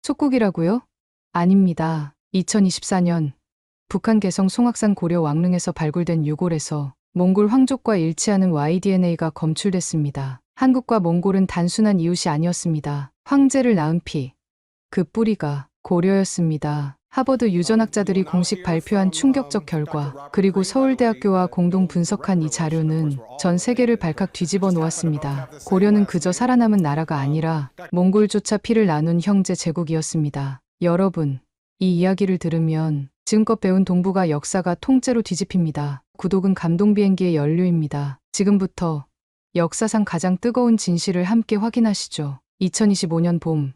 속국이라고요? 아닙니다. 2024년 북한 개성 송악산 고려 왕릉에서 발굴된 유골에서 몽골 황족과 일치하는 Y-DNA가 검출됐습니다. 한국과 몽골은 단순한 이웃이 아니었습니다. 황제를 낳은 피, 그 뿌리가 고려였습니다. 하버드 유전학자들이 공식 발표한 충격적 결과, 그리고 서울대학교와 공동 분석한 이 자료는 전 세계를 발칵 뒤집어 놓았습니다. 고려는 그저 살아남은 나라가 아니라 몽골조차 피를 나눈 형제 제국이었습니다. 여러분, 이 이야기를 들으면 지금껏 배운 동북아 역사가 통째로 뒤집힙니다. 구독은 감동 비행기의 연료입니다. 지금부터 역사상 가장 뜨거운 진실을 함께 확인하시죠. 2025년 봄,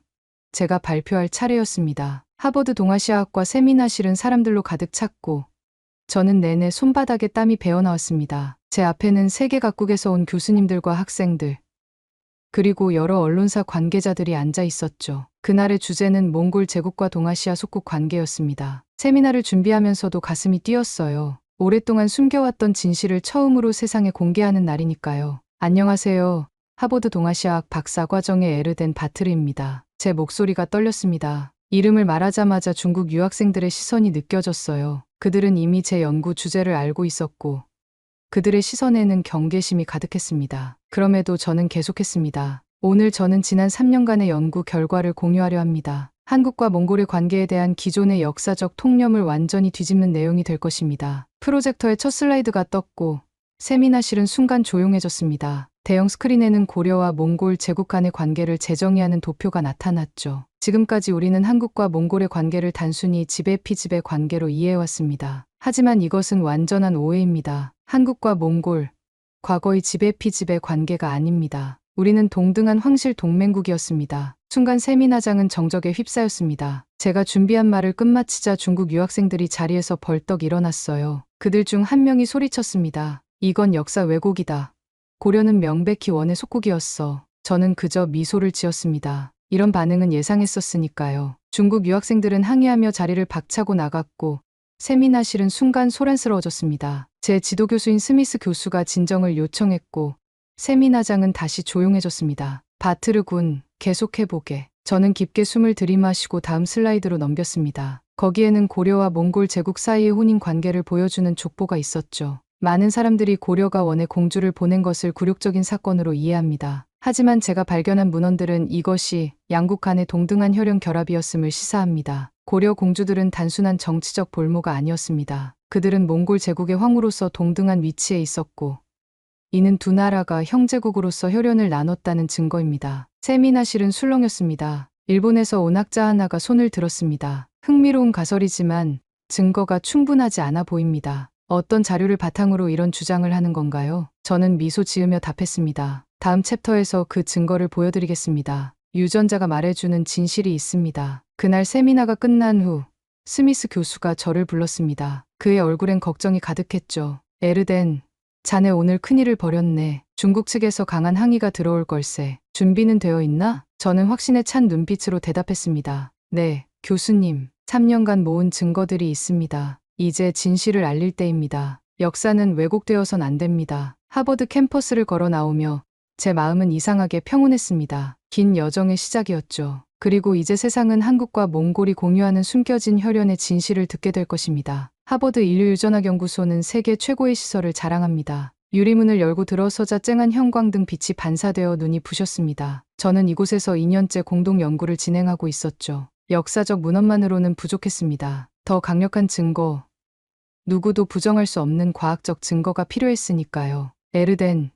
제가 발표할 차례였습니다. 하버드 동아시아학과 세미나실은 사람들로 가득 찼고 저는 내내 손바닥에 땀이 배어나왔습니다. 제 앞에는 세계 각국에서 온 교수님들과 학생들, 그리고 여러 언론사 관계자들이 앉아 있었죠. 그날의 주제는 몽골 제국과 동아시아 속국 관계였습니다. 세미나를 준비하면서도 가슴이 뛰었어요. 오랫동안 숨겨왔던 진실을 처음으로 세상에 공개하는 날이니까요. 안녕하세요. 하버드 동아시아학 박사과정의 에르덴 바트르입니다. 제 목소리가 떨렸습니다. 이름을 말하자마자 중국 유학생들의 시선이 느껴졌어요. 그들은 이미 제 연구 주제를 알고 있었고 그들의 시선에는 경계심이 가득했습니다. 그럼에도 저는 계속했습니다. 오늘 저는 지난 3년간의 연구 결과를 공유하려 합니다. 한국과 몽골의 관계에 대한 기존의 역사적 통념을 완전히 뒤집는 내용이 될 것입니다. 프로젝터의 첫 슬라이드가 떴고 세미나실은 순간 조용해졌습니다. 대형 스크린에는 고려와 몽골 제국 간의 관계를 재정의하는 도표가 나타났죠. 지금까지 우리는 한국과 몽골의 관계를 단순히 지배 피지배 관계로 이해해왔습니다. 하지만 이것은 완전한 오해입니다. 한국과 몽골, 과거의 지배 피지배 관계가 아닙니다. 우리는 동등한 황실 동맹국이었습니다. 순간 세미나장은 정적에 휩싸였습니다. 제가 준비한 말을 끝마치자 중국 유학생들이 자리에서 벌떡 일어났어요. 그들 중 한 명이 소리쳤습니다. 이건 역사 왜곡이다. 고려는 명백히 원의 속국이었어. 저는 그저 미소를 지었습니다. 이런 반응은 예상했었으니까요. 중국 유학생들은 항의하며 자리를 박차고 나갔고 세미나실은 순간 소란스러워졌습니다. 제 지도교수인 스미스 교수가 진정을 요청했고 세미나장은 다시 조용해졌습니다. 바트르 군, 계속해보게. 저는 깊게 숨을 들이마시고 다음 슬라이드로 넘겼습니다. 거기에는 고려와 몽골 제국 사이의 혼인 관계를 보여주는 족보가 있었죠. 많은 사람들이 고려가 원의 공주를 보낸 것을 굴욕적인 사건으로 이해합니다. 하지만 제가 발견한 문헌들은 이것이 양국 간의 동등한 혈연 결합이었음을 시사합니다. 고려 공주들은 단순한 정치적 볼모가 아니었습니다. 그들은 몽골 제국의 황후로서 동등한 위치에 있었고 이는 두 나라가 형제국으로서 혈연을 나눴다는 증거입니다. 세미나실은 술렁였습니다. 일본에서 온 학자 하나가 손을 들었습니다. 흥미로운 가설이지만 증거가 충분하지 않아 보입니다. 어떤 자료를 바탕으로 이런 주장을 하는 건가요? 저는 미소 지으며 답했습니다. 다음 챕터에서 그 증거를 보여드리겠습니다. 유전자가 말해주는 진실이 있습니다. 그날 세미나가 끝난 후 스미스 교수가 저를 불렀습니다. 그의 얼굴엔 걱정이 가득했죠. 에르덴, 자네 오늘 큰일을 벌였네. 중국 측에서 강한 항의가 들어올 걸세. 준비는 되어 있나? 저는 확신에 찬 눈빛으로 대답했습니다. 네, 교수님. 3년간 모은 증거들이 있습니다. 이제 진실을 알릴 때입니다. 역사는 왜곡되어선 안 됩니다. 하버드 캠퍼스를 걸어 나오며 제 마음은 이상하게 평온했습니다. 긴 여정의 시작이었죠. 그리고 이제 세상은 한국과 몽골이 공유하는 숨겨진 혈연의 진실을 듣게 될 것입니다. 하버드 인류유전학연구소는 세계 최고의 시설을 자랑합니다. 유리문을 열고 들어서자 쨍한 형광등 빛이 반사되어 눈이 부셨습니다. 저는 이곳에서 2년째 공동 연구를 진행하고 있었죠. 역사적 문헌만으로는 부족했습니다. 더 강력한 증거, 누구도 부정할 수 없는 과학적 증거가 필요했으니까요. 에르덴,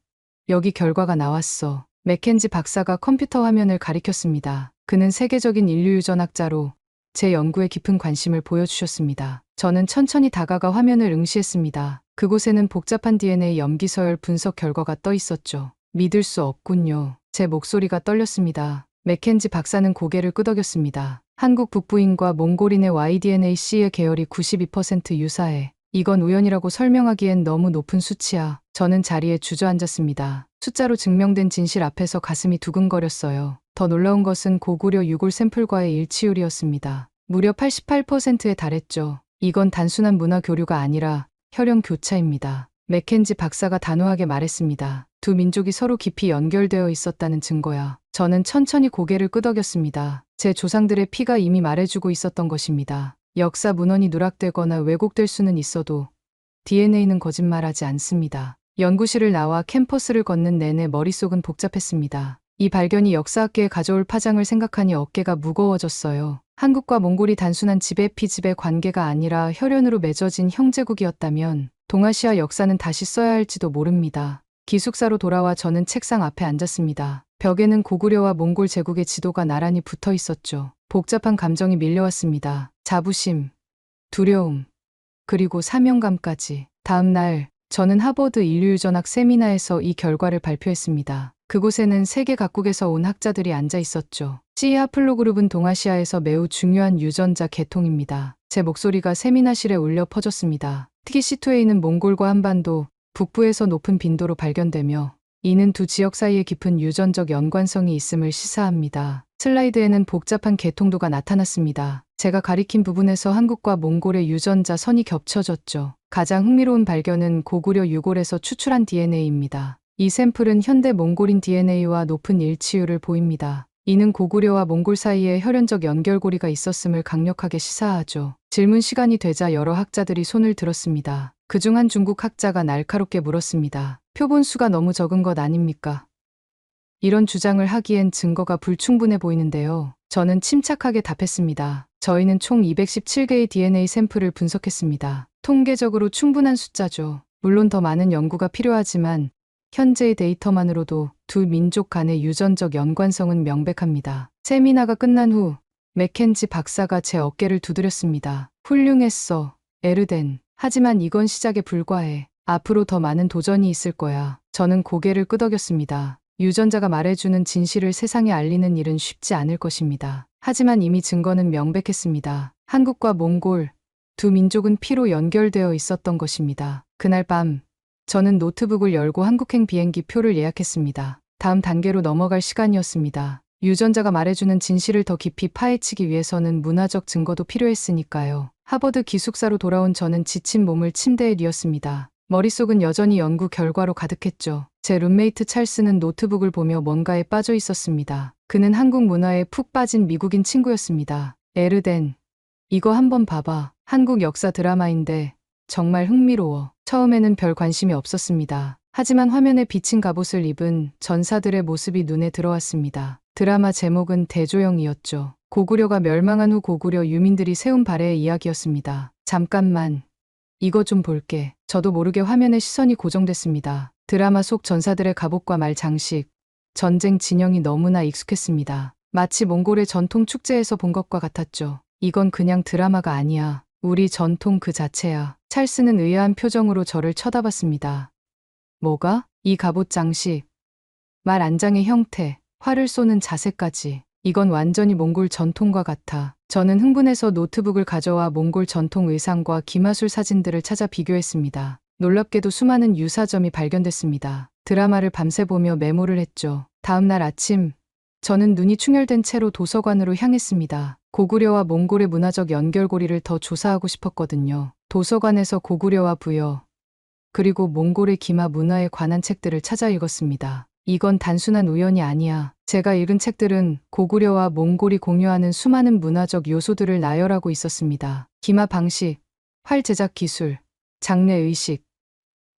여기 결과가 나왔어. 맥켄지 박사가 컴퓨터 화면을 가리켰습니다. 그는 세계적인 인류유전학자로 제 연구에 깊은 관심을 보여주셨습니다. 저는 천천히 다가가 화면을 응시했습니다. 그곳에는 복잡한 DNA 염기서열 분석 결과가 떠 있었죠. 믿을 수 없군요. 제 목소리가 떨렸습니다. 맥켄지 박사는 고개를 끄덕였습니다. 한국 북부인과 몽골인의 Y-DNA-C의 계열이 92% 유사해. 이건 우연이라고 설명하기엔 너무 높은 수치야. 저는 자리에 주저앉았습니다. 숫자로 증명된 진실 앞에서 가슴이 두근거렸어요. 더 놀라운 것은 고구려 유골 샘플과의 일치율이었습니다. 무려 88%에 달했죠. 이건 단순한 문화 교류가 아니라 혈연 교차입니다. 맥켄지 박사가 단호하게 말했습니다. 두 민족이 서로 깊이 연결되어 있었다는 증거야. 저는 천천히 고개를 끄덕였습니다. 제 조상들의 피가 이미 말해주고 있었던 것입니다. 역사 문헌이 누락되거나 왜곡될 수는 있어도 DNA는 거짓말하지 않습니다. 연구실을 나와 캠퍼스를 걷는 내내 머릿속은 복잡했습니다. 이 발견이 역사학계에 가져올 파장을 생각하니 어깨가 무거워졌어요. 한국과 몽골이 단순한 지배 피지배 관계가 아니라 혈연으로 맺어진 형제국이었다면 동아시아 역사는 다시 써야 할지도 모릅니다. 기숙사로 돌아와 저는 책상 앞에 앉았습니다. 벽에는 고구려와 몽골 제국의 지도가 나란히 붙어 있었죠. 복잡한 감정이 밀려왔습니다. 자부심, 두려움, 그리고 사명감까지. 다음 날 저는 하버드 인류유전학 세미나에서 이 결과를 발표했습니다. 그곳에는 세계 각국에서 온 학자들이 앉아 있었죠. C 하플로그룹은 동아시아에서 매우 중요한 유전자 계통입니다. 제 목소리가 세미나실에 울려 퍼졌습니다. 특히 C2A는 몽골과 한반도, 북부에서 높은 빈도로 발견되며 이는 두 지역 사이에 깊은 유전적 연관성이 있음을 시사합니다. 슬라이드에는 복잡한 계통도가 나타났습니다. 제가 가리킨 부분에서 한국과 몽골의 유전자 선이 겹쳐졌죠. 가장 흥미로운 발견은 고구려 유골에서 추출한 DNA입니다. 이 샘플은 현대 몽골인 DNA와 높은 일치율을 보입니다. 이는 고구려와 몽골 사이에 혈연적 연결고리가 있었음을 강력하게 시사하죠. 질문 시간이 되자 여러 학자들이 손을 들었습니다. 그중 한 중국 학자가 날카롭게 물었습니다. 표본 수가 너무 적은 것 아닙니까? 이런 주장을 하기엔 증거가 불충분해 보이는데요. 저는 침착하게 답했습니다. 저희는 총 217개의 DNA 샘플을 분석했습니다. 통계적으로 충분한 숫자죠. 물론 더 많은 연구가 필요하지만 현재의 데이터만으로도 두 민족 간의 유전적 연관성은 명백합니다. 세미나가 끝난 후 맥켄지 박사가 제 어깨를 두드렸습니다. 훌륭했어, 에르덴. 하지만 이건 시작에 불과해. 앞으로 더 많은 도전이 있을 거야. 저는 고개를 끄덕였습니다. 유전자가 말해주는 진실을 세상에 알리는 일은 쉽지 않을 것입니다. 하지만 이미 증거는 명백했습니다. 한국과 몽골, 두 민족은 피로 연결되어 있었던 것입니다. 그날 밤, 저는 노트북을 열고 한국행 비행기 표를 예약했습니다. 다음 단계로 넘어갈 시간이었습니다. 유전자가 말해주는 진실을 더 깊이 파헤치기 위해서는 문화적 증거도 필요했으니까요. 하버드 기숙사로 돌아온 저는 지친 몸을 침대에 뉘었습니다. 머릿속은 여전히 연구 결과로 가득했죠. 제 룸메이트 찰스는 노트북을 보며 뭔가에 빠져 있었습니다. 그는 한국 문화에 푹 빠진 미국인 친구였습니다. 에르덴, 이거 한번 봐봐. 한국 역사 드라마인데 정말 흥미로워. 처음에는 별 관심이 없었습니다. 하지만 화면에 비친 갑옷을 입은 전사들의 모습이 눈에 들어왔습니다. 드라마 제목은 대조영이었죠. 고구려가 멸망한 후 고구려 유민들이 세운 발해의 이야기였습니다. 잠깐만, 이거 좀 볼게. 저도 모르게 화면에 시선이 고정됐습니다. 드라마 속 전사들의 갑옷과 말 장식, 전쟁 진영이 너무나 익숙했습니다. 마치 몽골의 전통 축제에서 본 것과 같았죠. 이건 그냥 드라마가 아니야. 우리 전통 그 자체야. 찰스는 의아한 표정으로 저를 쳐다봤습니다. 뭐가? 이 갑옷 장식, 말 안장의 형태, 활을 쏘는 자세까지. 이건 완전히 몽골 전통과 같아. 저는 흥분해서 노트북을 가져와 몽골 전통 의상과 기마술 사진들을 찾아 비교했습니다. 놀랍게도 수많은 유사점이 발견됐습니다. 드라마를 밤새 보며 메모를 했죠. 다음 날 아침, 저는 눈이 충혈된 채로 도서관으로 향했습니다. 고구려와 몽골의 문화적 연결고리를 더 조사하고 싶었거든요. 도서관에서 고구려와 부여, 그리고 몽골의 기마 문화에 관한 책들을 찾아 읽었습니다. 이건 단순한 우연이 아니야. 제가 읽은 책들은 고구려와 몽골이 공유하는 수많은 문화적 요소들을 나열하고 있었습니다. 기마 방식, 활 제작 기술, 장례 의식,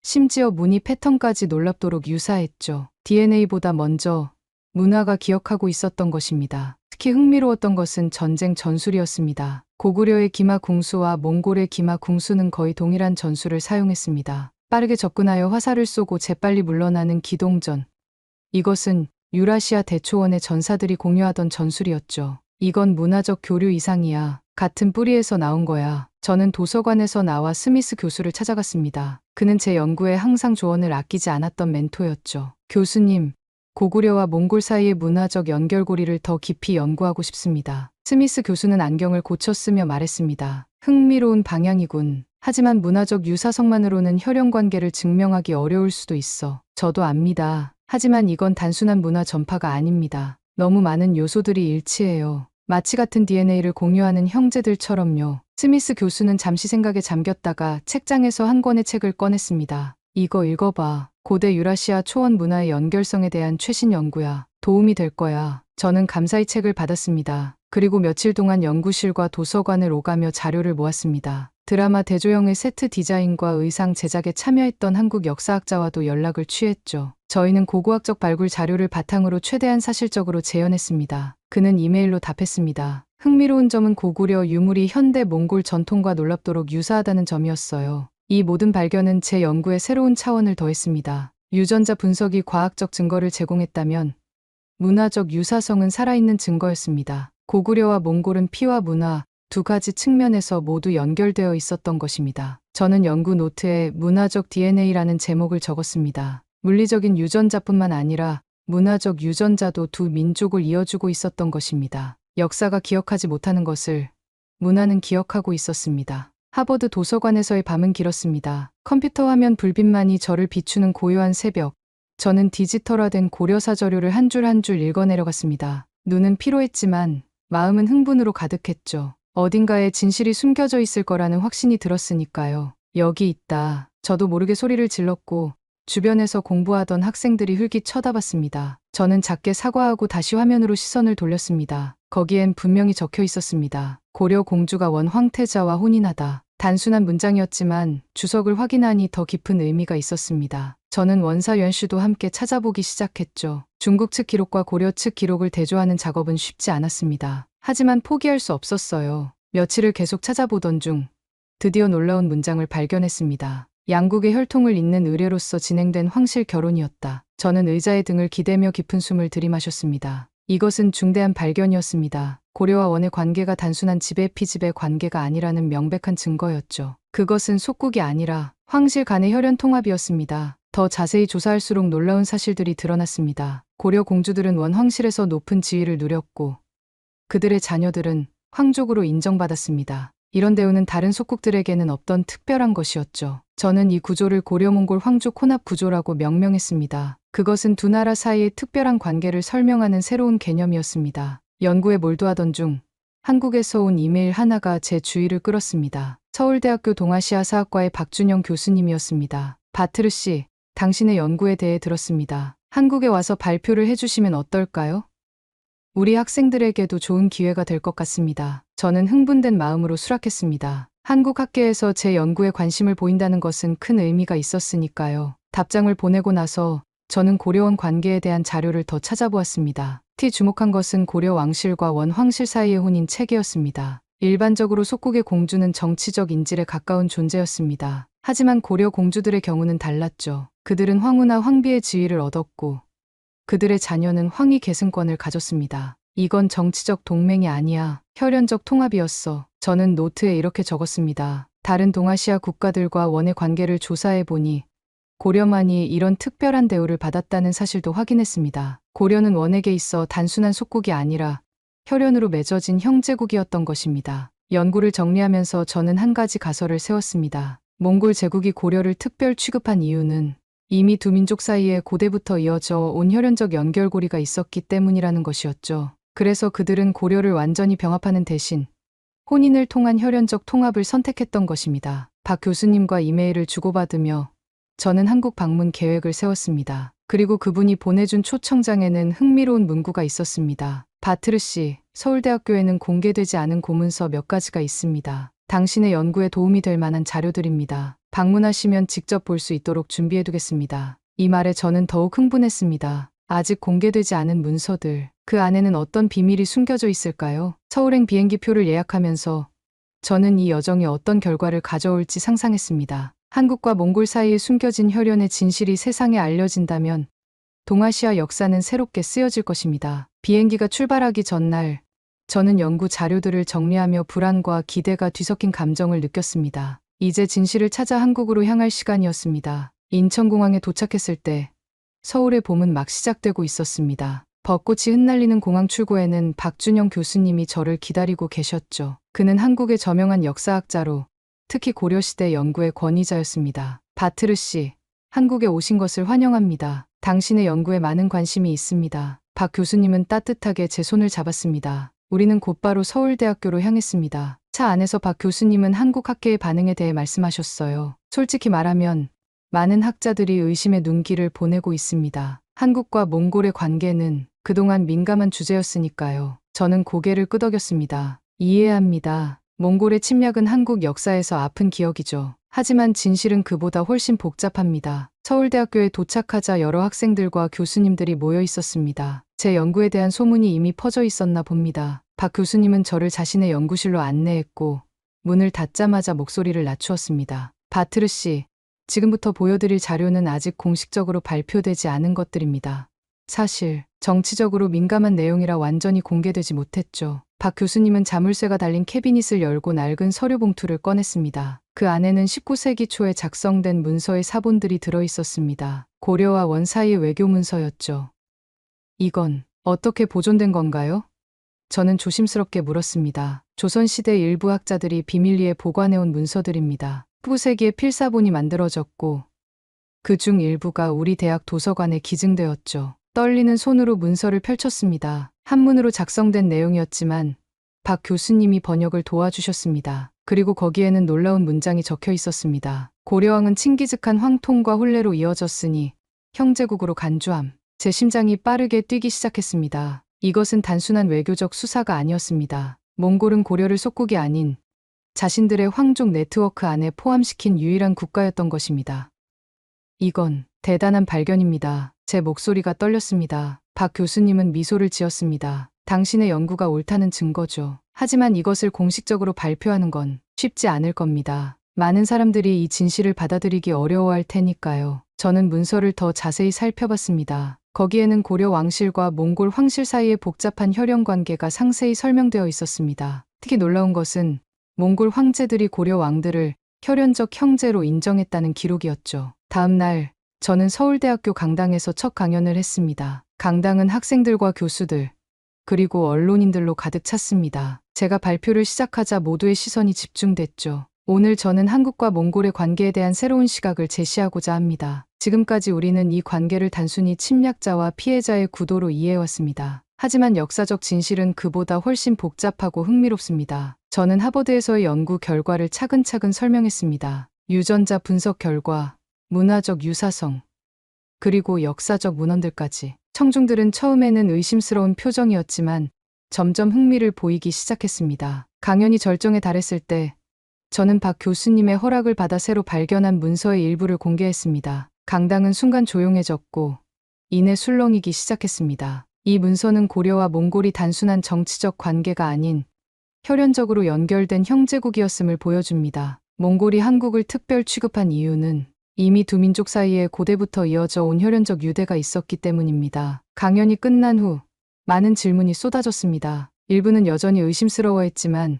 심지어 무늬 패턴까지 놀랍도록 유사했죠. DNA보다 먼저 문화가 기억하고 있었던 것입니다. 특히 흥미로웠던 것은 전쟁 전술이었습니다. 고구려의 기마 궁수와 몽골의 기마 궁수는 거의 동일한 전술을 사용했습니다. 빠르게 접근하여 화살을 쏘고 재빨리 물러나는 기동전. 이것은 유라시아 대초원의 전사들이 공유하던 전술이었죠. 이건 문화적 교류 이상이야. 같은 뿌리에서 나온 거야. 저는 도서관에서 나와 스미스 교수를 찾아갔습니다. 그는 제 연구에 항상 조언을 아끼지 않았던 멘토였죠. 교수님, 고구려와 몽골 사이의 문화적 연결고리를 더 깊이 연구하고 싶습니다. 스미스 교수는 안경을 고쳐 쓰며 말했습니다. 흥미로운 방향이군. 하지만 문화적 유사성만으로는 혈연 관계를 증명하기 어려울 수도 있어. 저도 압니다. 하지만 이건 단순한 문화 전파가 아닙니다. 너무 많은 요소들이 일치해요. 마치 같은 DNA를 공유하는 형제들처럼요. 스미스 교수는 잠시 생각에 잠겼다가 책장에서 한 권의 책을 꺼냈습니다. 이거 읽어봐. 고대 유라시아 초원 문화의 연결성에 대한 최신 연구야. 도움이 될 거야. 저는 감사히 책을 받았습니다. 그리고 며칠 동안 연구실과 도서관을 오가며 자료를 모았습니다. 드라마 대조영의 세트 디자인과 의상 제작에 참여했던 한국 역사학자와도 연락을 취했죠. 저희는 고고학적 발굴 자료를 바탕으로 최대한 사실적으로 재현했습니다. 그는 이메일로 답했습니다. 흥미로운 점은 고구려 유물이 현대 몽골 전통과 놀랍도록 유사하다는 점이었어요. 이 모든 발견은 제 연구에 새로운 차원을 더했습니다. 유전자 분석이 과학적 증거를 제공했다면 문화적 유사성은 살아있는 증거였습니다. 고구려와 몽골은 피와 문화 두 가지 측면에서 모두 연결되어 있었던 것입니다. 저는 연구 노트에 문화적 DNA라는 제목을 적었습니다. 물리적인 유전자뿐만 아니라 문화적 유전자도 두 민족을 이어주고 있었던 것입니다. 역사가 기억하지 못하는 것을 문화는 기억하고 있었습니다. 하버드 도서관에서의 밤은 길었습니다. 컴퓨터 화면 불빛만이 저를 비추는 고요한 새벽. 저는 디지털화된 고려사 자료를 한 줄 한 줄 읽어내려갔습니다. 눈은 피로했지만 마음은 흥분으로 가득했죠. 어딘가에 진실이 숨겨져 있을 거라는 확신이 들었으니까요. 여기 있다. 저도 모르게 소리를 질렀고 주변에서 공부하던 학생들이 흘깃 쳐다봤습니다. 저는 작게 사과하고 다시 화면으로 시선을 돌렸습니다. 거기엔 분명히 적혀 있었습니다. 고려 공주가 원 황태자와 혼인하다. 단순한 문장이었지만 주석을 확인하니 더 깊은 의미가 있었습니다. 저는 원사 연수도 함께 찾아보기 시작했죠. 중국 측 기록과 고려 측 기록을 대조하는 작업은 쉽지 않았습니다. 하지만 포기할 수 없었어요. 며칠을 계속 찾아보던 중 드디어 놀라운 문장을 발견했습니다. 양국의 혈통을 잇는 의뢰로서 진행된 황실 결혼이었다. 저는 의자의 등을 기대며 깊은 숨을 들이마셨습니다. 이것은 중대한 발견이었습니다. 고려와 원의 관계가 단순한 지배 피지배 관계가 아니라는 명백한 증거였죠. 그것은 속국이 아니라 황실 간의 혈연 통합이었습니다. 더 자세히 조사할수록 놀라운 사실들이 드러났습니다. 고려 공주들은 원 황실에서 높은 지위를 누렸고 그들의 자녀들은 황족으로 인정받았습니다. 이런 대우는 다른 속국들에게는 없던 특별한 것이었죠. 저는 이 구조를 고려-몽골 황족 혼합 구조라고 명명했습니다. 그것은 두 나라 사이의 특별한 관계를 설명하는 새로운 개념이었습니다. 연구에 몰두하던 중 한국에서 온 이메일 하나가 제 주의를 끌었습니다. 서울대학교 동아시아 사학과의 박준영 교수님이었습니다. 바트르 씨, 당신의 연구에 대해 들었습니다. 한국에 와서 발표를 해주시면 어떨까요? 우리 학생들에게도 좋은 기회가 될 것 같습니다. 저는 흥분된 마음으로 수락했습니다. 한국 학계에서 제 연구에 관심을 보인다는 것은 큰 의미가 있었으니까요. 답장을 보내고 나서 저는 고려원 관계에 대한 자료를 더 찾아보았습니다. 주목한 것은 고려 왕실과 원 황실 사이의 혼인 체계였습니다. 일반적으로 속국의 공주는 정치적 인질에 가까운 존재였습니다. 하지만 고려 공주들의 경우는 달랐죠. 그들은 황후나 황비의 지위를 얻었고 그들의 자녀는 황위 계승권을 가졌습니다. 이건 정치적 동맹이 아니야. 혈연적 통합이었어. 저는 노트에 이렇게 적었습니다. 다른 동아시아 국가들과 원의 관계를 조사해 보니 고려만이 이런 특별한 대우를 받았다는 사실도 확인했습니다. 고려는 원에게 있어 단순한 속국이 아니라 혈연으로 맺어진 형제국이었던 것입니다. 연구를 정리하면서 저는 한 가지 가설을 세웠습니다. 몽골 제국이 고려를 특별 취급한 이유는 이미 두 민족 사이에 고대부터 이어져 온 혈연적 연결고리가 있었기 때문이라는 것이었죠. 그래서 그들은 고려를 완전히 병합하는 대신 혼인을 통한 혈연적 통합을 선택했던 것입니다. 박 교수님과 이메일을 주고받으며 저는 한국 방문 계획을 세웠습니다. 그리고 그분이 보내준 초청장에는 흥미로운 문구가 있었습니다. 바트르 씨, 서울대학교에는 공개되지 않은 고문서 몇 가지가 있습니다. 당신의 연구에 도움이 될 만한 자료들입니다. 방문하시면 직접 볼 수 있도록 준비해두겠습니다. 이 말에 저는 더욱 흥분했습니다. 아직 공개되지 않은 문서들, 그 안에는 어떤 비밀이 숨겨져 있을까요? 서울행 비행기표를 예약하면서 저는 이 여정이 어떤 결과를 가져올지 상상했습니다. 한국과 몽골 사이에 숨겨진 혈연의 진실이 세상에 알려진다면 동아시아 역사는 새롭게 쓰여질 것입니다. 비행기가 출발하기 전날 저는 연구 자료들을 정리하며 불안과 기대가 뒤섞인 감정을 느꼈습니다. 이제 진실을 찾아 한국으로 향할 시간이었습니다. 인천공항에 도착했을 때 서울의 봄은 막 시작되고 있었습니다. 벚꽃이 흩날리는 공항 출구에는 박준영 교수님이 저를 기다리고 계셨죠. 그는 한국의 저명한 역사학자로 특히 고려시대 연구의 권위자였습니다. 바트르 씨, 한국에 오신 것을 환영합니다. 당신의 연구에 많은 관심이 있습니다. 박 교수님은 따뜻하게 제 손을 잡았습니다. 우리는 곧바로 서울대학교로 향했습니다. 차 안에서 박 교수님은 한국 학계의 반응에 대해 말씀하셨어요. 솔직히 말하면 많은 학자들이 의심의 눈길을 보내고 있습니다. 한국과 몽골의 관계는 그동안 민감한 주제였으니까요. 저는 고개를 끄덕였습니다. 이해합니다. 몽골의 침략은 한국 역사에서 아픈 기억이죠. 하지만 진실은 그보다 훨씬 복잡합니다. 서울대학교에 도착하자 여러 학생들과 교수님들이 모여 있었습니다. 제 연구에 대한 소문이 이미 퍼져 있었나 봅니다. 박 교수님은 저를 자신의 연구실로 안내했고 문을 닫자마자 목소리를 낮추었습니다. 바트르 씨, 지금부터 보여드릴 자료는 아직 공식적으로 발표되지 않은 것들입니다. 사실 정치적으로 민감한 내용이라 완전히 공개되지 못했죠. 박 교수님은 자물쇠가 달린 캐비닛을 열고 낡은 서류 봉투를 꺼냈습니다. 그 안에는 19세기 초에 작성된 문서의 사본들이 들어 있었습니다. 고려와 원 사이의 외교 문서였죠. 이건 어떻게 보존된 건가요? 저는 조심스럽게 물었습니다. 조선시대 일부 학자들이 비밀리에 보관해온 문서들입니다. 19세기에 필사본이 만들어졌고 그 중 일부가 우리 대학 도서관에 기증되었죠. 떨리는 손으로 문서를 펼쳤습니다. 한문으로 작성된 내용이었지만 박 교수님이 번역을 도와주셨습니다. 그리고 거기에는 놀라운 문장이 적혀 있었습니다. 고려왕은 칭기즈칸 황통과 혼례로 이어졌으니 형제국으로 간주함. 제 심장이 빠르게 뛰기 시작했습니다. 이것은 단순한 외교적 수사가 아니었습니다. 몽골은 고려를 속국이 아닌 자신들의 황족 네트워크 안에 포함시킨 유일한 국가였던 것입니다. 이건 대단한 발견입니다. 제 목소리가 떨렸습니다. 박 교수님은 미소를 지었습니다. 당신의 연구가 옳다는 증거죠. 하지만 이것을 공식적으로 발표하는 건 쉽지 않을 겁니다. 많은 사람들이 이 진실을 받아들이기 어려워할 테니까요. 저는 문서를 더 자세히 살펴봤습니다. 거기에는 고려 왕실과 몽골 황실 사이의 복잡한 혈연 관계가 상세히 설명되어 있었습니다. 특히 놀라운 것은 몽골 황제들이 고려 왕들을 혈연적 형제로 인정했다는 기록이었죠. 다음 날 저는 서울대학교 강당에서 첫 강연을 했습니다. 강당은 학생들과 교수들, 그리고 언론인들로 가득 찼습니다. 제가 발표를 시작하자 모두의 시선이 집중됐죠. 오늘 저는 한국과 몽골의 관계에 대한 새로운 시각을 제시하고자 합니다. 지금까지 우리는 이 관계를 단순히 침략자와 피해자의 구도로 이해해왔습니다. 하지만 역사적 진실은 그보다 훨씬 복잡하고 흥미롭습니다. 저는 하버드에서의 연구 결과를 차근차근 설명했습니다. 유전자 분석 결과, 문화적 유사성, 그리고 역사적 문헌들까지. 청중들은 처음에는 의심스러운 표정이었지만 점점 흥미를 보이기 시작했습니다. 강연이 절정에 달했을 때 저는 박 교수님의 허락을 받아 새로 발견한 문서의 일부를 공개했습니다. 강당은 순간 조용해졌고 이내 술렁이기 시작했습니다. 이 문서는 고려와 몽골이 단순한 정치적 관계가 아닌 혈연적으로 연결된 형제국이었음을 보여줍니다. 몽골이 한국을 특별 취급한 이유는 이미 두 민족 사이에 고대부터 이어져 온 혈연적 유대가 있었기 때문입니다. 강연이 끝난 후 많은 질문이 쏟아졌습니다. 일부는 여전히 의심스러워했지만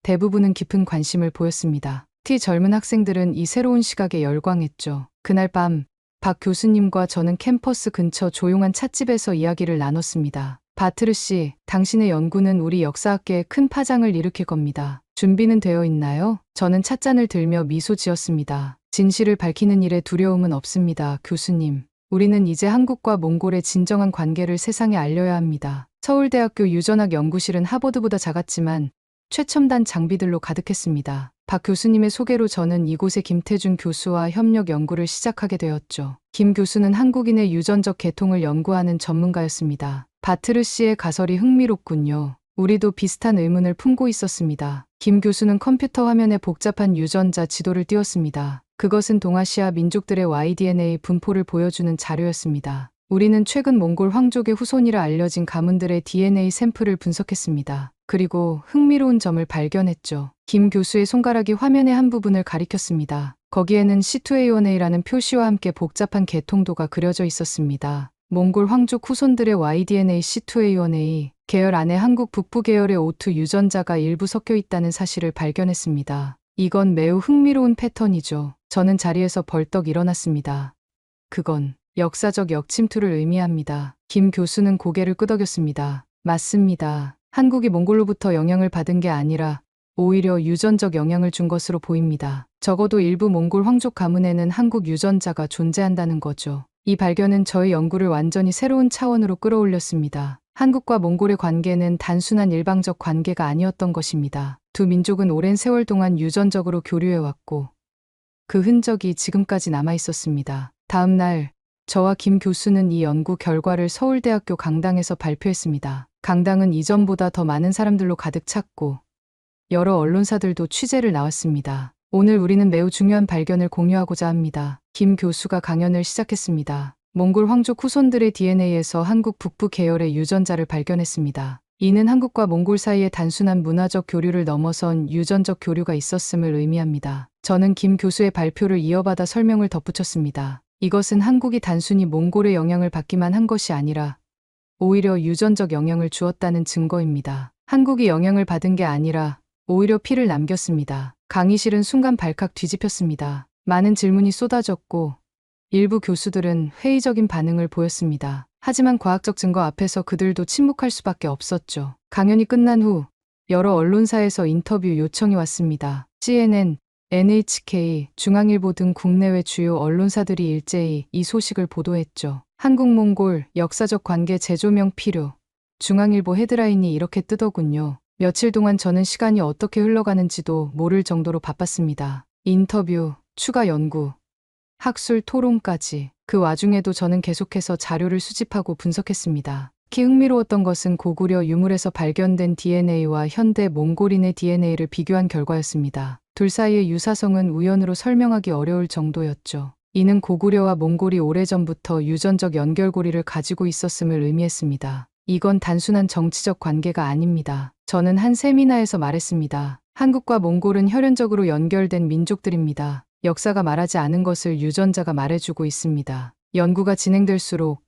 대부분은 깊은 관심을 보였습니다. 특히 젊은 학생들은 이 새로운 시각에 열광했죠. 그날 밤 박 교수님과 저는 캠퍼스 근처 조용한 찻집에서 이야기를 나눴습니다. 바트르 씨, 당신의 연구는 우리 역사학계에 큰 파장을 일으킬 겁니다. 준비는 되어 있나요? 저는 찻잔을 들며 미소 지었습니다. 진실을 밝히는 일에 두려움은 없습니다, 교수님. 우리는 이제 한국과 몽골의 진정한 관계를 세상에 알려야 합니다. 서울대학교 유전학 연구실은 하버드보다 작았지만 최첨단 장비들로 가득했습니다. 박 교수님의 소개로 저는 이곳의 김태준 교수와 협력 연구를 시작하게 되었죠. 김 교수는 한국인의 유전적 계통을 연구하는 전문가였습니다. 바트르 씨의 가설이 흥미롭군요. 우리도 비슷한 의문을 품고 있었습니다. 김 교수는 컴퓨터 화면에 복잡한 유전자 지도를 띄웠습니다. 그것은 동아시아 민족들의 Y-DNA 분포를 보여주는 자료였습니다. 우리는 최근 몽골 황족의 후손이라 알려진 가문들의 DNA 샘플을 분석했습니다. 그리고 흥미로운 점을 발견했죠. 김 교수의 손가락이 화면의 한 부분을 가리켰습니다. 거기에는 C2A1A라는 표시와 함께 복잡한 계통도가 그려져 있었습니다. 몽골 황족 후손들의 Y-DNA C2A1A 계열 안에 한국 북부 계열의 O2 유전자가 일부 섞여 있다는 사실을 발견했습니다. 이건 매우 흥미로운 패턴이죠. 저는 자리에서 벌떡 일어났습니다. 그건 역사적 역침투를 의미합니다. 김 교수는 고개를 끄덕였습니다. 맞습니다. 한국이 몽골로부터 영향을 받은 게 아니라 오히려 유전적 영향을 준 것으로 보입니다. 적어도 일부 몽골 황족 가문에는 한국 유전자가 존재한다는 거죠. 이 발견은 저의 연구를 완전히 새로운 차원으로 끌어올렸습니다. 한국과 몽골의 관계는 단순한 일방적 관계가 아니었던 것입니다. 두 민족은 오랜 세월 동안 유전적으로 교류해왔고 그 흔적이 지금까지 남아 있었습니다. 다음 날 저와 김 교수는 이 연구 결과를 서울대학교 강당에서 발표했습니다. 강당은 이전보다 더 많은 사람들로 가득 찼고 여러 언론사들도 취재를 나왔습니다. 오늘 우리는 매우 중요한 발견을 공유하고자 합니다. 김 교수가 강연을 시작했습니다. 몽골 황족 후손들의 DNA에서 한국 북부 계열의 유전자를 발견했습니다. 이는 한국과 몽골 사이에 단순한 문화적 교류를 넘어선 유전적 교류가 있었음을 의미합니다. 저는 김 교수의 발표를 이어받아 설명을 덧붙였습니다. 이것은 한국이 단순히 몽골의 영향을 받기만 한 것이 아니라 오히려 유전적 영향을 주었다는 증거입니다. 한국이 영향을 받은 게 아니라 오히려 피를 남겼습니다. 강의실은 순간 발칵 뒤집혔습니다. 많은 질문이 쏟아졌고 일부 교수들은 회의적인 반응을 보였습니다. 하지만 과학적 증거 앞에서 그들도 침묵할 수밖에 없었죠. 강연이 끝난 후 여러 언론사에서 인터뷰 요청이 왔습니다. CNN, NHK, 중앙일보 등 국내외 주요 언론사들이 일제히 이 소식을 보도했죠. 한국-몽골 역사적 관계 재조명 필요. 중앙일보 헤드라인이 이렇게 뜨더군요. 며칠 동안 저는 시간이 어떻게 흘러가는지도 모를 정도로 바빴습니다. 인터뷰, 추가 연구, 학술 토론까지. 그 와중에도 저는 계속해서 자료를 수집하고 분석했습니다. 특히 흥미로웠던 것은 고구려 유물에서 발견된 DNA와 현대 몽골인의 DNA를 비교한 결과였습니다. 둘 사이의 유사성은 우연으로 설명하기 어려울 정도였죠. 이는 고구려와 몽골이 오래전부터 유전적 연결고리를 가지고 있었음을 의미했습니다. 이건 단순한 정치적 관계가 아닙니다. 저는 한 세미나에서 말했습니다. 한국과 몽골은 혈연적으로 연결된 민족들입니다. 역사가 말하지 않은 것을 유전자가 말해주고 있습니다. 연구가 진행될수록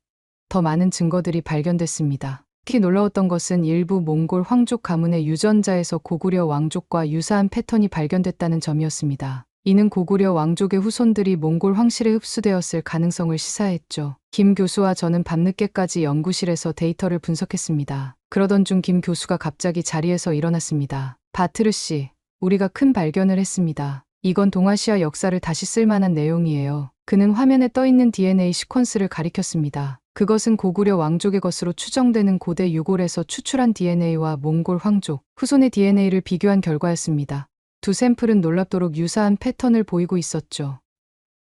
더 많은 증거들이 발견됐습니다. 특히 놀라웠던 것은 일부 몽골 황족 가문의 유전자에서 고구려 왕족과 유사한 패턴이 발견됐다는 점이었습니다. 이는 고구려 왕족의 후손들이 몽골 황실에 흡수되었을 가능성을 시사했죠. 김 교수와 저는 밤늦게까지 연구실에서 데이터를 분석했습니다. 그러던 중 김 교수가 갑자기 자리에서 일어났습니다. 바트르 씨, 우리가 큰 발견을 했습니다. 이건 동아시아 역사를 다시 쓸 만한 내용이에요. 그는 화면에 떠있는 DNA 시퀀스를 가리켰습니다. 그것은 고구려 왕족의 것으로 추정되는 고대 유골에서 추출한 DNA와 몽골 황족, 후손의 DNA를 비교한 결과였습니다. 두 샘플은 놀랍도록 유사한 패턴을 보이고 있었죠.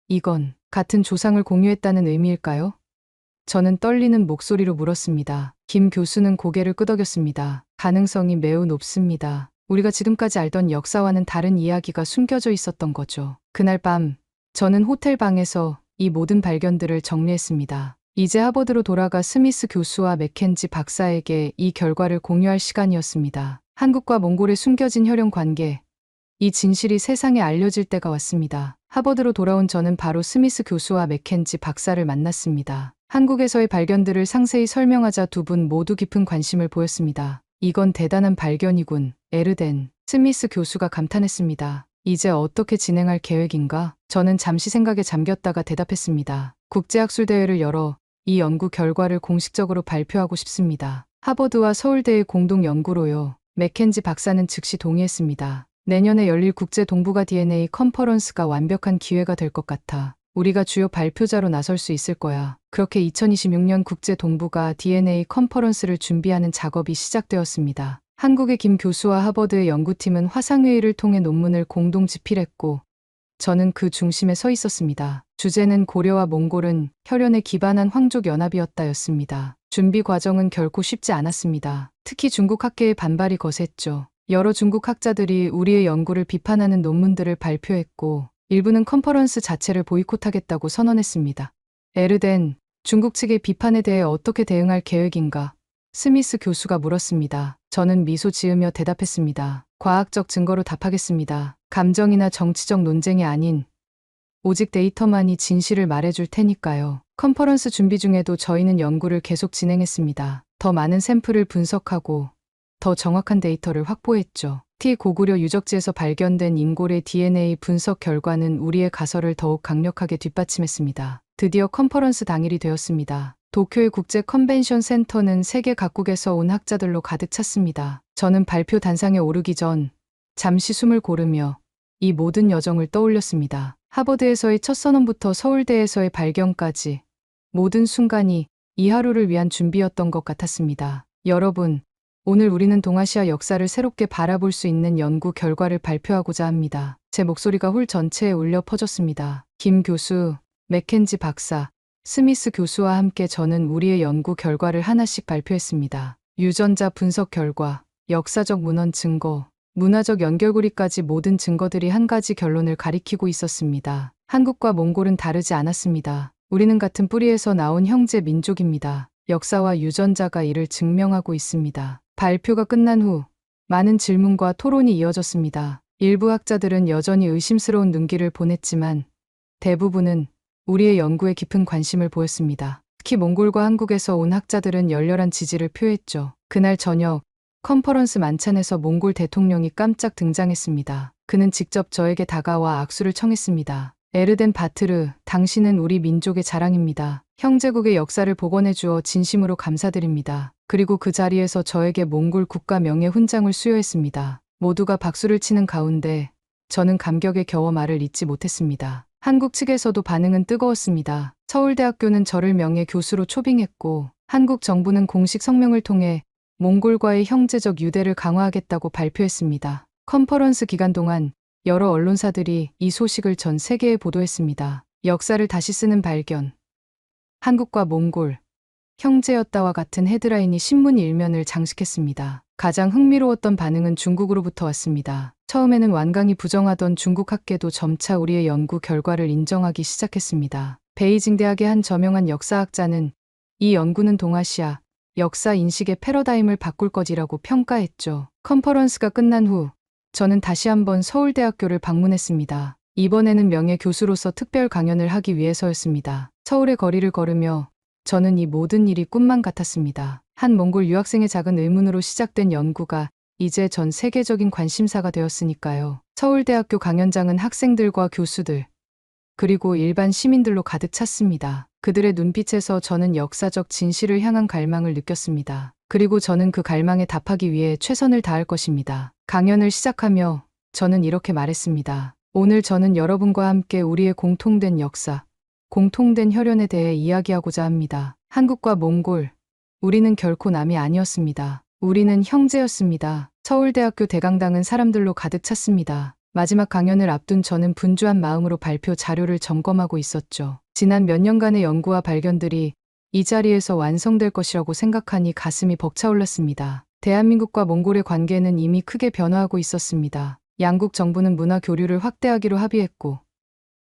이건 같은 조상을 공유했다는 의미일까요? 저는 떨리는 목소리로 물었습니다. 김 교수는 고개를 끄덕였습니다. 가능성이 매우 높습니다. 우리가 지금까지 알던 역사와는 다른 이야기가 숨겨져 있었던 거죠. 그날 밤, 저는 호텔 방에서 이 모든 발견들을 정리했습니다. 이제 하버드로 돌아가 스미스 교수와 맥켄지 박사에게 이 결과를 공유할 시간이었습니다. 한국과 몽골의 숨겨진 혈연 관계, 이 진실이 세상에 알려질 때가 왔습니다. 하버드로 돌아온 저는 바로 스미스 교수와 맥켄지 박사를 만났습니다. 한국에서의 발견들을 상세히 설명하자 두 분 모두 깊은 관심을 보였습니다. 이건 대단한 발견이군, 에르덴. 스미스 교수가 감탄했습니다. 이제 어떻게 진행할 계획인가? 저는 잠시 생각에 잠겼다가 대답했습니다. 국제학술대회를 열어 이 연구 결과를 공식적으로 발표하고 싶습니다. 하버드와 서울대의 공동 연구로요. 맥켄지 박사는 즉시 동의했습니다. 내년에 열릴 국제 동북아 DNA 컨퍼런스가 완벽한 기회가 될 것 같아. 우리가 주요 발표자로 나설 수 있을 거야. 그렇게 2026년 국제 동북아 DNA 컨퍼런스를 준비하는 작업이 시작되었습니다. 한국의 김 교수와 하버드의 연구팀은 화상회의를 통해 논문을 공동 집필했고 저는 그 중심에 서 있었습니다. 주제는 고려와 몽골은 혈연에 기반한 황족 연합이었다였습니다. 준비 과정은 결코 쉽지 않았습니다. 특히 중국 학계의 반발이 거셌죠. 여러 중국 학자들이 우리의 연구를 비판하는 논문들을 발표했고 일부는 컨퍼런스 자체를 보이콧하겠다고 선언했습니다. 에르덴, 중국 측의 비판에 대해 어떻게 대응할 계획인가? 스미스 교수가 물었습니다. 저는 미소 지으며 대답했습니다. 과학적 증거로 답하겠습니다. 감정이나 정치적 논쟁이 아닌 오직 데이터만이 진실을 말해줄 테니까요. 컨퍼런스 준비 중에도 저희는 연구를 계속 진행했습니다. 더 많은 샘플을 분석하고 더 정확한 데이터를 확보했죠. 고구려 유적지에서 발견된 인골의 DNA 분석 결과는 우리의 가설을 더욱 강력하게 뒷받침했습니다. 드디어 컨퍼런스 당일이 되었습니다. 도쿄의 국제 컨벤션 센터는 세계 각국에서 온 학자들로 가득 찼습니다. 저는 발표 단상에 오르기 전 잠시 숨을 고르며 이 모든 여정을 떠올렸습니다. 하버드에서의 첫 선언부터 서울대에서의 발견까지 모든 순간이 이 하루를 위한 준비였던 것 같았습니다. 여러분, 오늘 우리는 동아시아 역사를 새롭게 바라볼 수 있는 연구 결과를 발표하고자 합니다. 제 목소리가 홀 전체에 울려 퍼졌습니다. 김 교수, 맥켄지 박사, 스미스 교수와 함께 저는 우리의 연구 결과를 하나씩 발표했습니다. 유전자 분석 결과, 역사적 문헌 증거, 문화적 연결고리까지 모든 증거들이 한 가지 결론을 가리키고 있었습니다. 한국과 몽골은 다르지 않았습니다. 우리는 같은 뿌리에서 나온 형제 민족입니다. 역사와 유전자가 이를 증명하고 있습니다. 발표가 끝난 후 많은 질문과 토론이 이어졌습니다. 일부 학자들은 여전히 의심스러운 눈길을 보냈지만 대부분은 우리의 연구에 깊은 관심을 보였습니다. 특히 몽골과 한국에서 온 학자들은 열렬한 지지를 표했죠. 그날 저녁 컨퍼런스 만찬에서 몽골 대통령이 깜짝 등장했습니다. 그는 직접 저에게 다가와 악수를 청했습니다. 에르덴 바트르, 당신은 우리 민족의 자랑입니다. 형제국의 역사를 복원해 주어 진심으로 감사드립니다. 그리고 그 자리에서 저에게 몽골 국가 명예 훈장을 수여했습니다. 모두가 박수를 치는 가운데 저는 감격에 겨워 말을 잇지 못했습니다. 한국 측에서도 반응은 뜨거웠습니다. 서울대학교는 저를 명예 교수로 초빙했고 한국 정부는 공식 성명을 통해 몽골과의 형제적 유대를 강화하겠다고 발표했습니다. 컨퍼런스 기간 동안 여러 언론사들이 이 소식을 전 세계에 보도했습니다. 역사를 다시 쓰는 발견. 한국과 몽골, 형제였다와 같은 헤드라인이 신문 일면을 장식했습니다. 가장 흥미로웠던 반응은 중국으로부터 왔습니다. 처음에는 완강히 부정하던 중국 학계도 점차 우리의 연구 결과를 인정하기 시작했습니다. 베이징 대학의 한 저명한 역사학자는 이 연구는 동아시아 역사 인식의 패러다임을 바꿀 것이라고 평가했죠. 컨퍼런스가 끝난 후 저는 다시 한번 서울대학교를 방문했습니다. 이번에는 명예 교수로서 특별 강연을 하기 위해서였습니다. 서울의 거리를 걸으며 저는 이 모든 일이 꿈만 같았습니다. 한 몽골 유학생의 작은 의문으로 시작된 연구가 이제 전 세계적인 관심사가 되었으니까요. 서울대학교 강연장은 학생들과 교수들, 그리고 일반 시민들로 가득 찼습니다. 그들의 눈빛에서 저는 역사적 진실을 향한 갈망을 느꼈습니다. 그리고 저는 그 갈망에 답하기 위해 최선을 다할 것입니다. 강연을 시작하며 저는 이렇게 말했습니다. 오늘 저는 여러분과 함께 우리의 공통된 역사, 공통된 혈연에 대해 이야기하고자 합니다. 한국과 몽골, 우리는 결코 남이 아니었습니다. 우리는 형제였습니다. 서울대학교 대강당은 사람들로 가득 찼습니다. 마지막 강연을 앞둔 저는 분주한 마음으로 발표 자료를 점검하고 있었죠. 지난 몇 년간의 연구와 발견들이 이 자리에서 완성될 것이라고 생각하니 가슴이 벅차올랐습니다. 대한민국과 몽골의 관계는 이미 크게 변화하고 있었습니다. 양국 정부는 문화 교류를 확대하기로 합의했고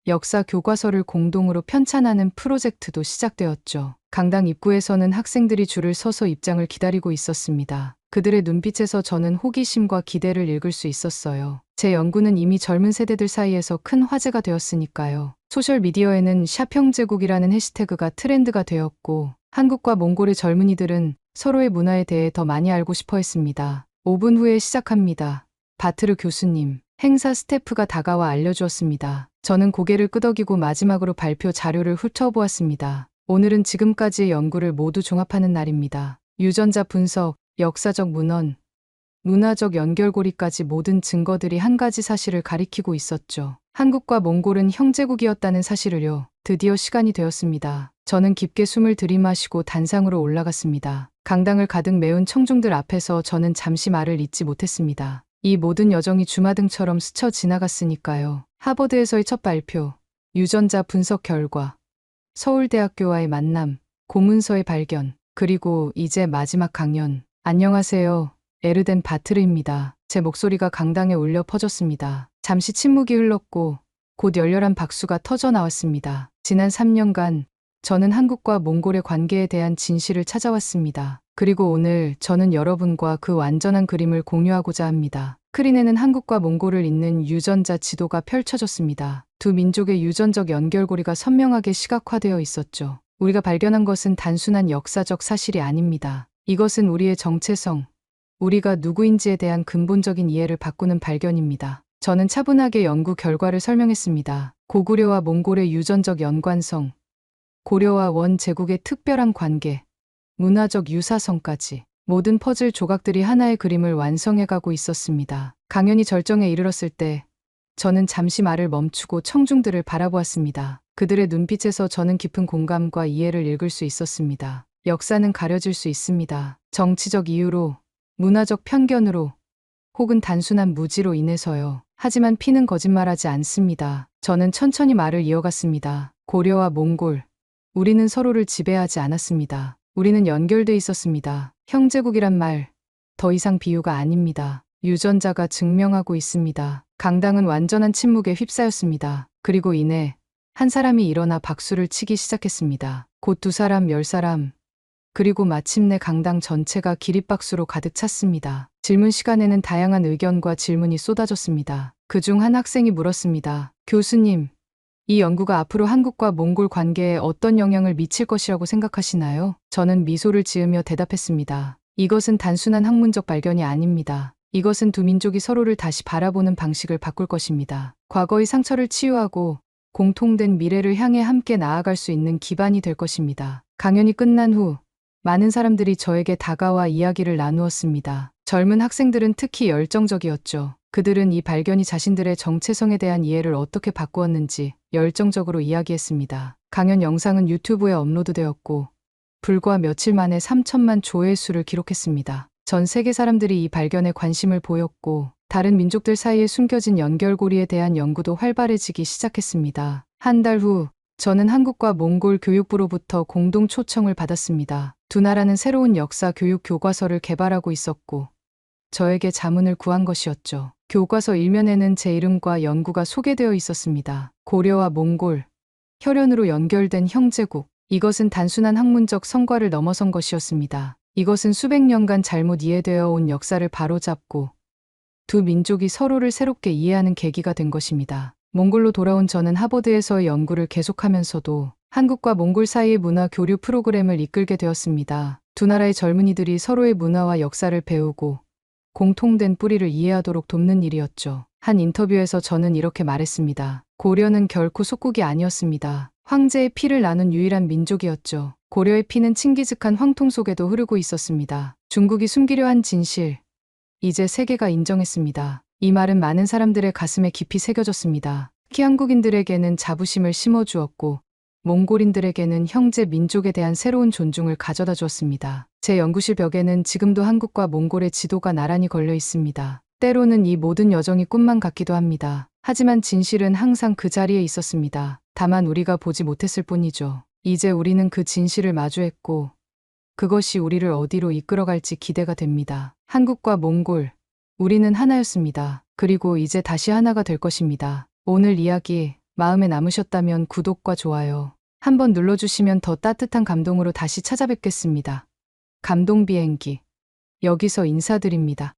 역사 교과서를 공동으로 편찬하는 프로젝트도 시작되었죠. 강당 입구에서는 학생들이 줄을 서서 입장을 기다리고 있었습니다. 그들의 눈빛에서 저는 호기심과 기대를 읽을 수 있었어요. 제 연구는 이미 젊은 세대들 사이에서 큰 화제가 되었으니까요. 소셜미디어에는 샵 형제국이라는 해시태그가 트렌드가 되었고 한국과 몽골의 젊은이들은 서로의 문화에 대해 더 많이 알고 싶어 했습니다. 5분 후에 시작합니다. 바트르 교수님, 행사 스태프가 다가와 알려주었습니다. 저는 고개를 끄덕이고 마지막으로 발표 자료를 훑어보았습니다. 오늘은 지금까지의 연구를 모두 종합하는 날입니다. 유전자 분석, 역사적 문헌, 문화적 연결고리까지 모든 증거들이 한 가지 사실을 가리키고 있었죠. 한국과 몽골은 형제국이었다는 사실을요. 드디어 시간이 되었습니다. 저는 깊게 숨을 들이마시고 단상으로 올라갔습니다. 강당을 가득 메운 청중들 앞에서 저는 잠시 말을 잇지 못했습니다. 이 모든 여정이 주마등처럼 스쳐 지나갔으니까요. 하버드에서의 첫 발표, 유전자 분석 결과, 서울대학교와의 만남, 고문서의 발견, 그리고 이제 마지막 강연. 안녕하세요. 에르덴 바트르입니다. 제 목소리가 강당에 울려 퍼졌습니다. 잠시 침묵이 흘렀고 곧 열렬한 박수가 터져 나왔습니다. 지난 3년간 저는 한국과 몽골의 관계에 대한 진실을 찾아왔습니다. 그리고 오늘 저는 여러분과 그 완전한 그림을 공유하고자 합니다. 스크린에는 한국과 몽골을 잇는 유전자 지도가 펼쳐졌습니다. 두 민족의 유전적 연결고리가 선명하게 시각화되어 있었죠. 우리가 발견한 것은 단순한 역사적 사실이 아닙니다. 이것은 우리의 정체성, 우리가 누구인지에 대한 근본적인 이해를 바꾸는 발견입니다. 저는 차분하게 연구 결과를 설명했습니다. 고구려와 몽골의 유전적 연관성, 고려와 원 제국의 특별한 관계, 문화적 유사성까지 모든 퍼즐 조각들이 하나의 그림을 완성해가고 있었습니다. 강연이 절정에 이르렀을 때 저는 잠시 말을 멈추고 청중들을 바라보았습니다. 그들의 눈빛에서 저는 깊은 공감과 이해를 읽을 수 있었습니다. 역사는 가려질 수 있습니다. 정치적 이유로, 문화적 편견으로, 혹은 단순한 무지로 인해서요. 하지만 피는 거짓말하지 않습니다. 저는 천천히 말을 이어갔습니다. 고려와 몽골, 우리는 서로를 지배하지 않았습니다. 우리는 연결돼 있었습니다. 형제국이란 말, 더 이상 비유가 아닙니다. 유전자가 증명하고 있습니다. 강당은 완전한 침묵에 휩싸였습니다. 그리고 이내 한 사람이 일어나 박수를 치기 시작했습니다. 곧 두 사람, 10사람, 그리고 마침내 강당 전체가 기립박수로 가득 찼습니다. 질문 시간에는 다양한 의견과 질문이 쏟아졌습니다. 그중 한 학생이 물었습니다. 교수님, 이 연구가 앞으로 한국과 몽골 관계에 어떤 영향을 미칠 것이라고 생각하시나요? 저는 미소를 지으며 대답했습니다. 이것은 단순한 학문적 발견이 아닙니다. 이것은 두 민족이 서로를 다시 바라보는 방식을 바꿀 것입니다. 과거의 상처를 치유하고 공통된 미래를 향해 함께 나아갈 수 있는 기반이 될 것입니다. 강연이 끝난 후 많은 사람들이 저에게 다가와 이야기를 나누었습니다. 젊은 학생들은 특히 열정적이었죠. 그들은 이 발견이 자신들의 정체성에 대한 이해를 어떻게 바꾸었는지 열정적으로 이야기했습니다. 강연 영상은 유튜브에 업로드되었고 불과 며칠 만에 3천만 조회수를 기록했습니다. 전 세계 사람들이 이 발견에 관심을 보였고 다른 민족들 사이에 숨겨진 연결고리에 대한 연구도 활발해지기 시작했습니다. 한 달 후 저는 한국과 몽골 교육부로부터 공동 초청을 받았습니다. 두 나라는 새로운 역사 교육 교과서를 개발하고 있었고 저에게 자문을 구한 것이었죠. 교과서 일면에는 제 이름과 연구가 소개되어 있었습니다. 고려와 몽골, 혈연으로 연결된 형제국. 이것은 단순한 학문적 성과를 넘어선 것이었습니다. 이것은 수백 년간 잘못 이해되어 온 역사를 바로잡고 두 민족이 서로를 새롭게 이해하는 계기가 된 것입니다. 몽골로 돌아온 저는 하버드에서의 연구를 계속하면서도 한국과 몽골 사이의 문화 교류 프로그램을 이끌게 되었습니다. 두 나라의 젊은이들이 서로의 문화와 역사를 배우고 공통된 뿌리를 이해하도록 돕는 일이었죠. 한 인터뷰에서 저는 이렇게 말했습니다. 고려는 결코 속국이 아니었습니다. 황제의 피를 나눈 유일한 민족이었죠. 고려의 피는 칭기즈칸 황통 속에도 흐르고 있었습니다. 중국이 숨기려 한 진실, 이제 세계가 인정했습니다. 이 말은 많은 사람들의 가슴에 깊이 새겨졌습니다. 특히 한국인들에게는 자부심을 심어주었고 몽골인들에게는 형제 민족에 대한 새로운 존중을 가져다 주었습니다. 제 연구실 벽에는 지금도 한국과 몽골의 지도가 나란히 걸려 있습니다. 때로는 이 모든 여정이 꿈만 같기도 합니다. 하지만 진실은 항상 그 자리에 있었습니다. 다만 우리가 보지 못했을 뿐이죠. 이제 우리는 그 진실을 마주했고 그것이 우리를 어디로 이끌어갈지 기대가 됩니다. 한국과 몽골, 우리는 하나였습니다. 그리고 이제 다시 하나가 될 것입니다. 오늘 이야기 마음에 남으셨다면 구독과 좋아요 한번 눌러주시면 더 따뜻한 감동으로 다시 찾아뵙겠습니다. 감동 비행기, 여기서 인사드립니다.